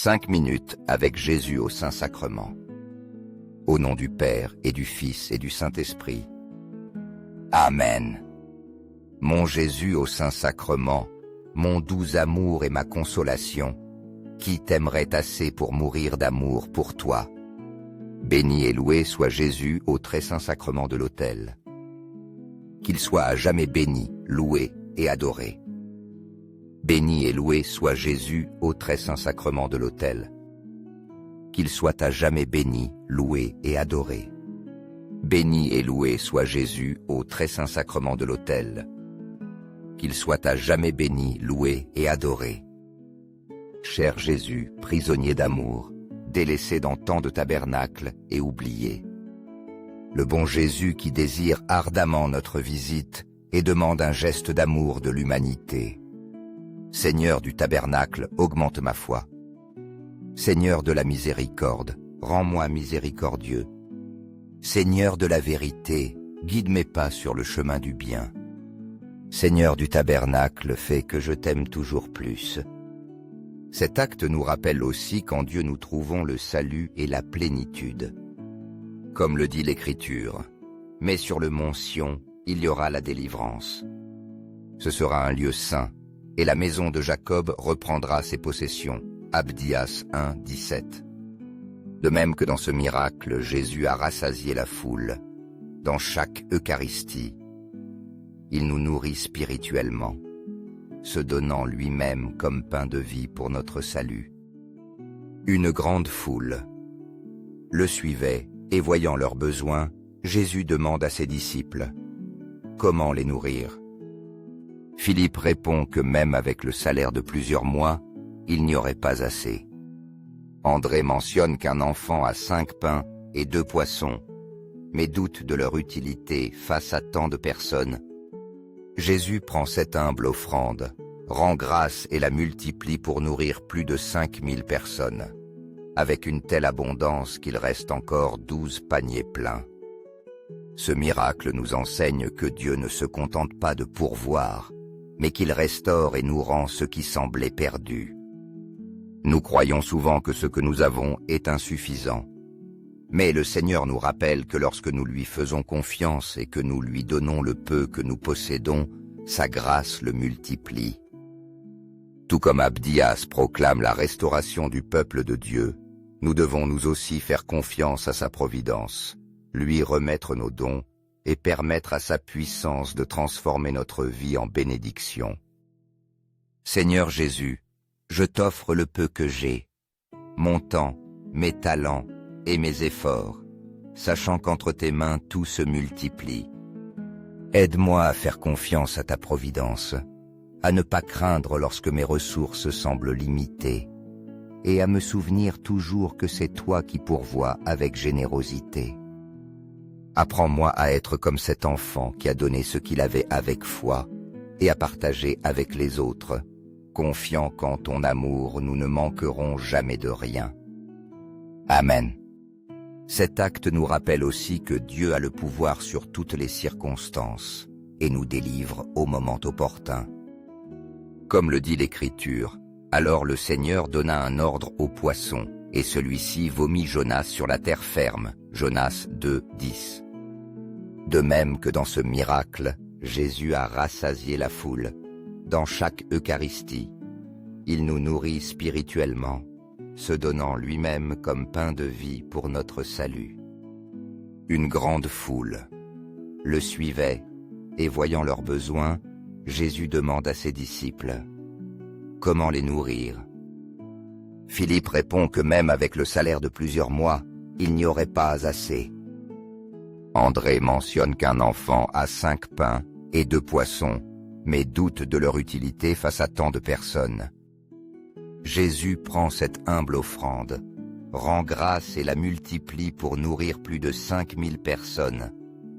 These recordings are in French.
5 minutes avec Jésus au Saint-Sacrement. Au nom du Père et du Fils et du Saint-Esprit. Amen. Mon Jésus au Saint-Sacrement, mon doux amour et ma consolation, qui t'aimerait assez pour mourir d'amour pour toi? Béni et loué soit Jésus au très saint sacrement de l'autel. Qu'il soit à jamais béni, loué et adoré. Béni et loué soit Jésus au très saint sacrement de l'autel. Qu'il soit à jamais béni, loué et adoré. Béni et loué soit Jésus au très saint sacrement de l'autel. Qu'il soit à jamais béni, loué et adoré. Cher Jésus, prisonnier d'amour, délaissé dans tant de tabernacles et oublié. Le bon Jésus qui désire ardemment notre visite et demande un geste d'amour de l'humanité. Seigneur du tabernacle, augmente ma foi. Seigneur de la miséricorde, rends-moi miséricordieux. Seigneur de la vérité, guide mes pas sur le chemin du bien. Seigneur du tabernacle, fais que je t'aime toujours plus. Cet acte nous rappelle aussi qu'en Dieu nous trouvons le salut et la plénitude. Comme le dit l'Écriture, mais sur le mont Sion, il y aura la délivrance. Ce sera un lieu saint, et la maison de Jacob reprendra ses possessions. Abdias 1, 17. De même que dans ce miracle, Jésus a rassasié la foule. Dans chaque Eucharistie, il nous nourrit spirituellement, se donnant lui-même comme pain de vie pour notre salut. Une grande foule le suivait, et voyant leurs besoins, Jésus demande à ses disciples « Comment les nourrir ?» Philippe répond que même avec le salaire de plusieurs mois, il n'y aurait pas assez. André mentionne qu'un enfant a 5 pains et 2 poissons, mais doute de leur utilité face à tant de personnes. Jésus prend cette humble offrande, rend grâce et la multiplie pour nourrir plus de 5000 personnes, avec une telle abondance qu'il reste encore 12 paniers pleins. Ce miracle nous enseigne que Dieu ne se contente pas de pourvoir, mais qu'il restaure et nous rend ce qui semblait perdu. Nous croyons souvent que ce que nous avons est insuffisant. Mais le Seigneur nous rappelle que lorsque nous lui faisons confiance et que nous lui donnons le peu que nous possédons, sa grâce le multiplie. Tout comme Abdias proclame la restauration du peuple de Dieu, nous devons nous aussi faire confiance à sa providence, lui remettre nos dons et permettre à sa puissance de transformer notre vie en bénédiction. Seigneur Jésus, je t'offre le peu que j'ai, mon temps, mes talents et mes efforts, sachant qu'entre tes mains tout se multiplie. Aide-moi à faire confiance à ta providence, à ne pas craindre lorsque mes ressources semblent limitées, et à me souvenir toujours que c'est toi qui pourvois avec générosité. Apprends-moi à être comme cet enfant qui a donné ce qu'il avait avec foi et à partager avec les autres, confiant qu'en ton amour nous ne manquerons jamais de rien. Amen. Cet acte nous rappelle aussi que Dieu a le pouvoir sur toutes les circonstances et nous délivre au moment opportun. Comme le dit l'Écriture, alors le Seigneur donna un ordre au poisson, et celui-ci vomit Jonas sur la terre ferme. Jonas 2, 10. De même que dans ce miracle, Jésus a rassasié la foule. Dans chaque Eucharistie, il nous nourrit spirituellement, se donnant lui-même comme pain de vie pour notre salut. Une grande foule le suivait, et voyant leurs besoins, Jésus demande à ses disciples « Comment les nourrir ?» Philippe répond que même avec le salaire de plusieurs mois, il n'y aurait pas assez. André mentionne qu'un enfant a 5 pains et 2 poissons, mais doute de leur utilité face à tant de personnes. Jésus prend cette humble offrande, rend grâce et la multiplie pour nourrir plus de 5000 personnes,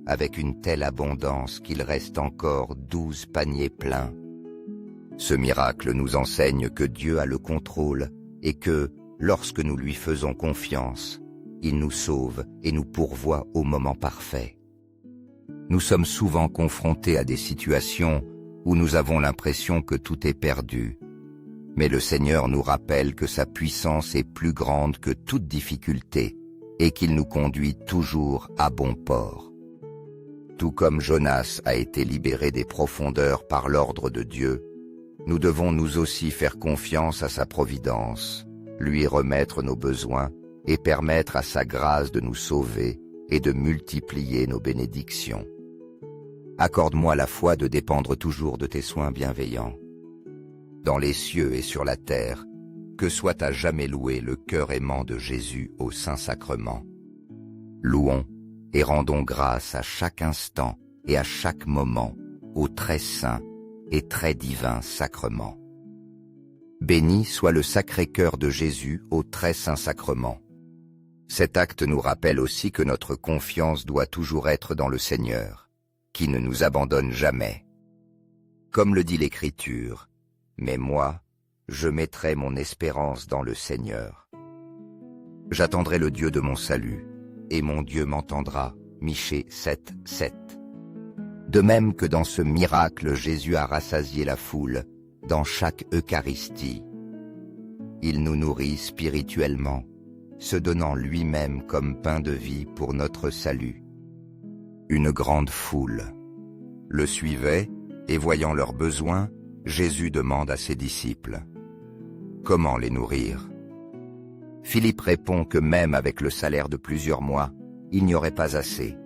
avec une telle abondance qu'il reste encore 12 paniers pleins. Ce miracle nous enseigne que Dieu a le contrôle et que, lorsque nous lui faisons confiance, il nous sauve et nous pourvoit au moment parfait. Nous sommes souvent confrontés à des situations où nous avons l'impression que tout est perdu, Mais le Seigneur nous rappelle que sa puissance est plus grande que toute difficulté et qu'il nous conduit toujours à bon port. Tout comme Jonas a été libéré des profondeurs par l'ordre de Dieu, nous devons nous aussi faire confiance à sa providence, lui remettre nos besoins et permettre à sa grâce de nous sauver et de multiplier nos bénédictions. Accorde-moi la foi de dépendre toujours de tes soins bienveillants. Dans les cieux et sur la terre, que soit à jamais loué le cœur aimant de Jésus au Saint-Sacrement. Louons et rendons grâce à chaque instant et à chaque moment au très saint et très divin sacrement. Béni soit le Sacré-Cœur de Jésus au très saint sacrement. Cet acte nous rappelle aussi que notre confiance doit toujours être dans le Seigneur, qui ne nous abandonne jamais. Comme le dit l'Écriture, « Mais moi, je mettrai mon espérance dans le Seigneur. J'attendrai le Dieu de mon salut, et mon Dieu m'entendra. » Michée 7, 7. De même que dans ce miracle, Jésus a rassasié la foule, dans chaque Eucharistie. Il nous nourrit spirituellement, se donnant lui-même comme pain de vie pour notre salut. Une grande foule le suivait, et voyant leurs besoins, Jésus demande à ses disciples: « Comment les nourrir ?» Philippe répond que même avec le salaire de plusieurs mois, il n'y aurait pas assez.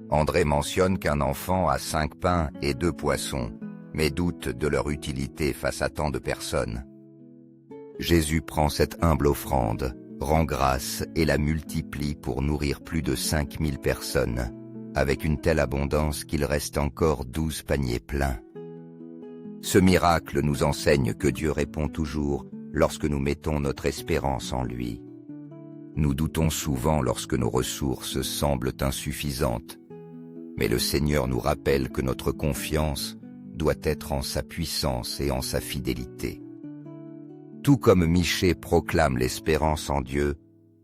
André mentionne qu'un enfant a 5 pains et 2 poissons, mais doute de leur utilité face à tant de personnes. Jésus prend cette humble offrande, rend grâce et la multiplie pour nourrir plus de 5000 personnes, avec une telle abondance qu'il reste encore 12 paniers pleins. Ce miracle nous enseigne que Dieu répond toujours lorsque nous mettons notre espérance en lui. Nous doutons souvent lorsque nos ressources semblent insuffisantes, mais le Seigneur nous rappelle que notre confiance doit être en sa puissance et en sa fidélité. Tout comme Michée proclame l'espérance en Dieu,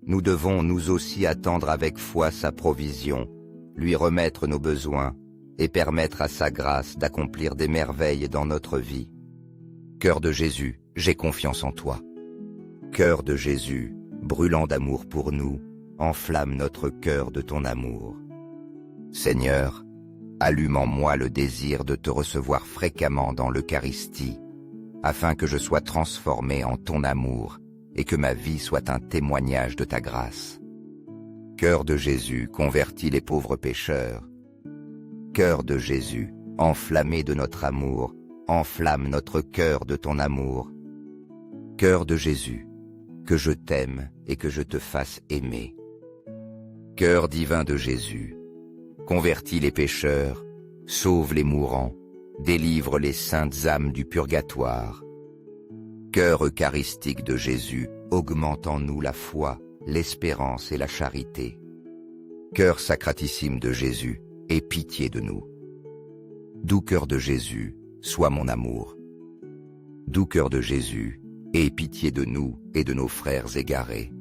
nous devons nous aussi attendre avec foi sa provision, lui remettre nos besoins et permettre à sa grâce d'accomplir des merveilles dans notre vie. Cœur de Jésus, j'ai confiance en toi. Cœur de Jésus, brûlant d'amour pour nous, enflamme notre cœur de ton amour. Seigneur, allume en moi le désir de te recevoir fréquemment dans l'Eucharistie, afin que je sois transformé en ton amour et que ma vie soit un témoignage de ta grâce. Cœur de Jésus, convertis les pauvres pécheurs. Cœur de Jésus, enflammé de notre amour, enflamme notre cœur de ton amour. Cœur de Jésus, que je t'aime et que je te fasse aimer. Cœur divin de Jésus, convertis les pécheurs, sauve les mourants, délivre les saintes âmes du purgatoire. Cœur eucharistique de Jésus, augmente en nous la foi, l'espérance et la charité. Cœur sacratissime de Jésus, aie pitié de nous. Doux cœur de Jésus, sois mon amour. Doux cœur de Jésus, aie pitié de nous et de nos frères égarés.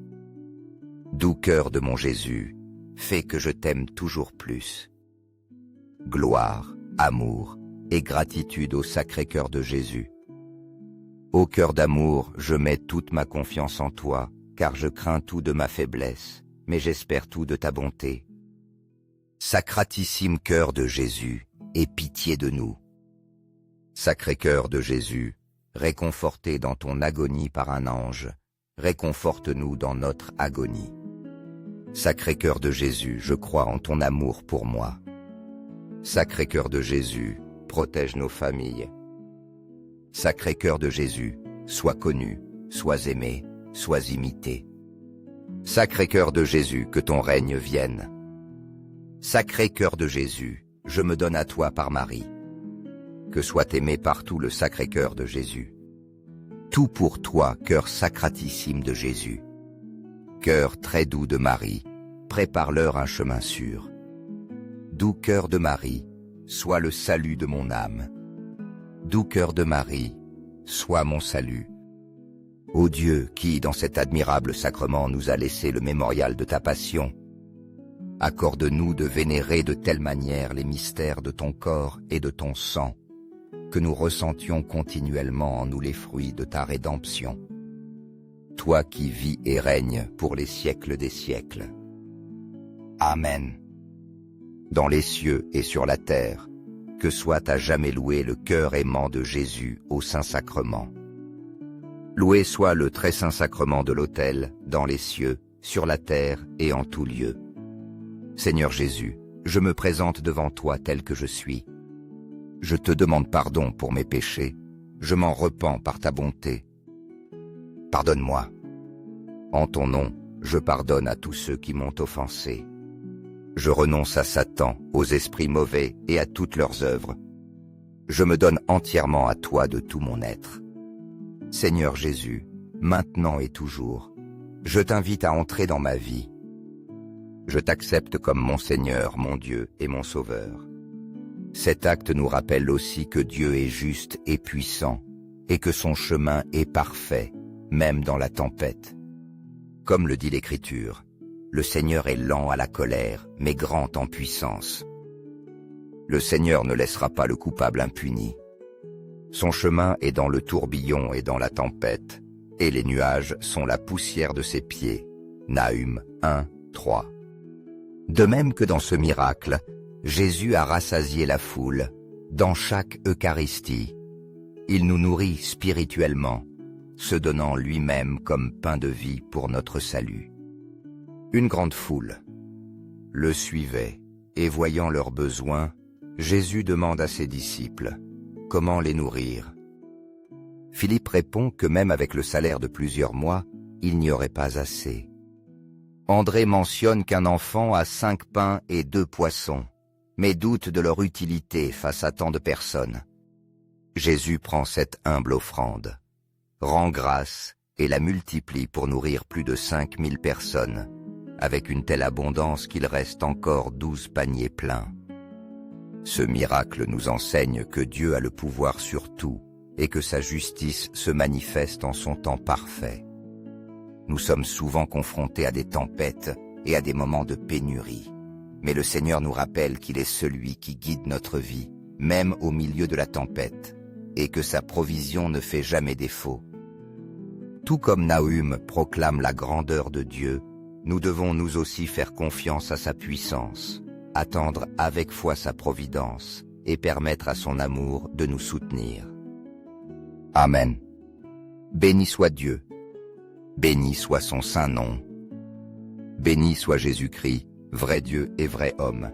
Doux cœur de mon Jésus, fais que je t'aime toujours plus. Gloire, amour et gratitude au Sacré-Cœur de Jésus. Ô cœur d'amour, je mets toute ma confiance en toi, car je crains tout de ma faiblesse, mais j'espère tout de ta bonté. Sacratissime cœur de Jésus, aie pitié de nous. Sacré-Cœur de Jésus, réconforté dans ton agonie par un ange, réconforte-nous dans notre agonie. Sacré-Cœur de Jésus, je crois en ton amour pour moi. Sacré-Cœur de Jésus, protège nos familles. Sacré-Cœur de Jésus, sois connu, sois aimé, sois imité. Sacré-Cœur de Jésus, que ton règne vienne. Sacré-Cœur de Jésus, je me donne à toi par Marie. Que soit aimé partout le Sacré-Cœur de Jésus. Tout pour toi, cœur sacratissime de Jésus. Cœur très doux de Marie, prépare-leur un chemin sûr. Doux cœur de Marie, sois le salut de mon âme. Doux cœur de Marie, sois mon salut. Ô Dieu qui, dans cet admirable sacrement, nous a laissé le mémorial de ta passion, accorde-nous de vénérer de telle manière les mystères de ton corps et de ton sang, que nous ressentions continuellement en nous les fruits de ta rédemption. Toi qui vis et règnes pour les siècles des siècles. Amen. Dans les cieux et sur la terre, que soit à jamais loué le cœur aimant de Jésus au Saint-Sacrement. Loué soit le très saint sacrement de l'autel, dans les cieux, sur la terre et en tout lieu. Seigneur Jésus, je me présente devant toi tel que je suis. Je te demande pardon pour mes péchés, je m'en repens par ta bonté. Pardonne-moi. En ton nom, je pardonne à tous ceux qui m'ont offensé. Je renonce à Satan, aux esprits mauvais et à toutes leurs œuvres. Je me donne entièrement à toi de tout mon être. Seigneur Jésus, maintenant et toujours, je t'invite à entrer dans ma vie. Je t'accepte comme mon Seigneur, mon Dieu et mon Sauveur. Cet acte nous rappelle aussi que Dieu est juste et puissant, et que son chemin est parfait, même dans la tempête. Comme le dit l'Écriture, le Seigneur est lent à la colère, mais grand en puissance. Le Seigneur ne laissera pas le coupable impuni. Son chemin est dans le tourbillon et dans la tempête, et les nuages sont la poussière de ses pieds. Nahum 1, 3. De même que dans ce miracle, Jésus a rassasié la foule, dans chaque Eucharistie. Il nous nourrit spirituellement, se donnant lui-même comme pain de vie pour notre salut. Une grande foule le suivait, et voyant leurs besoins, Jésus demande à ses disciples comment les nourrir. Philippe répond que même avec le salaire de plusieurs mois, il n'y aurait pas assez. André mentionne qu'un enfant a 5 pains et 2 poissons, mais doute de leur utilité face à tant de personnes. Jésus prend cette humble offrande, rend grâce et la multiplie pour nourrir plus de 5000 personnes, avec une telle abondance qu'il reste encore 12 paniers pleins. Ce miracle nous enseigne que Dieu a le pouvoir sur tout et que sa justice se manifeste en son temps parfait. Nous sommes souvent confrontés à des tempêtes et à des moments de pénurie, mais le Seigneur nous rappelle qu'il est celui qui guide notre vie, même au milieu de la tempête, et que sa provision ne fait jamais défaut. Tout comme Nahum proclame la grandeur de Dieu, nous devons nous aussi faire confiance à sa puissance, attendre avec foi sa providence et permettre à son amour de nous soutenir. Amen. Béni soit Dieu. Béni soit son saint nom. Béni soit Jésus-Christ, vrai Dieu et vrai homme.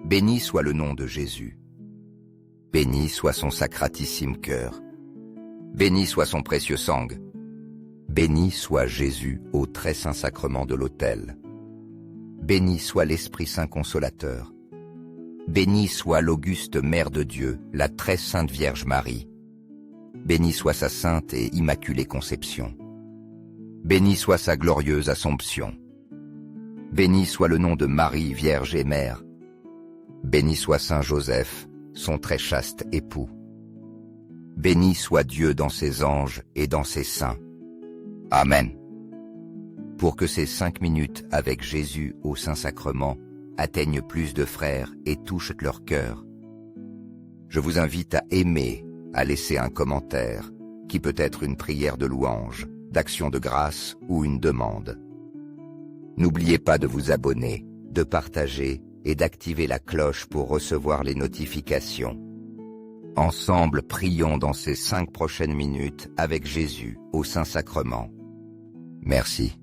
Béni soit le nom de Jésus. Béni soit son sacratissime cœur. Béni soit son précieux sang. Béni soit Jésus au très saint sacrement de l'autel. Béni soit l'Esprit Saint Consolateur. Béni soit l'auguste Mère de Dieu, la très sainte Vierge Marie. Béni soit sa sainte et immaculée conception. Béni soit sa glorieuse Assomption. Béni soit le nom de Marie, Vierge et Mère. Béni soit Saint Joseph, son très chaste époux. Béni soit Dieu dans ses anges et dans ses saints. Amen. Pour que ces 5 minutes avec Jésus au Saint-Sacrement atteignent plus de frères et touchent leur cœur, je vous invite à aimer, à laisser un commentaire, qui peut être une prière de louange, d'action de grâce ou une demande. N'oubliez pas de vous abonner, de partager et d'activer la cloche pour recevoir les notifications. Ensemble, prions dans ces 5 prochaines minutes avec Jésus au Saint-Sacrement. Merci.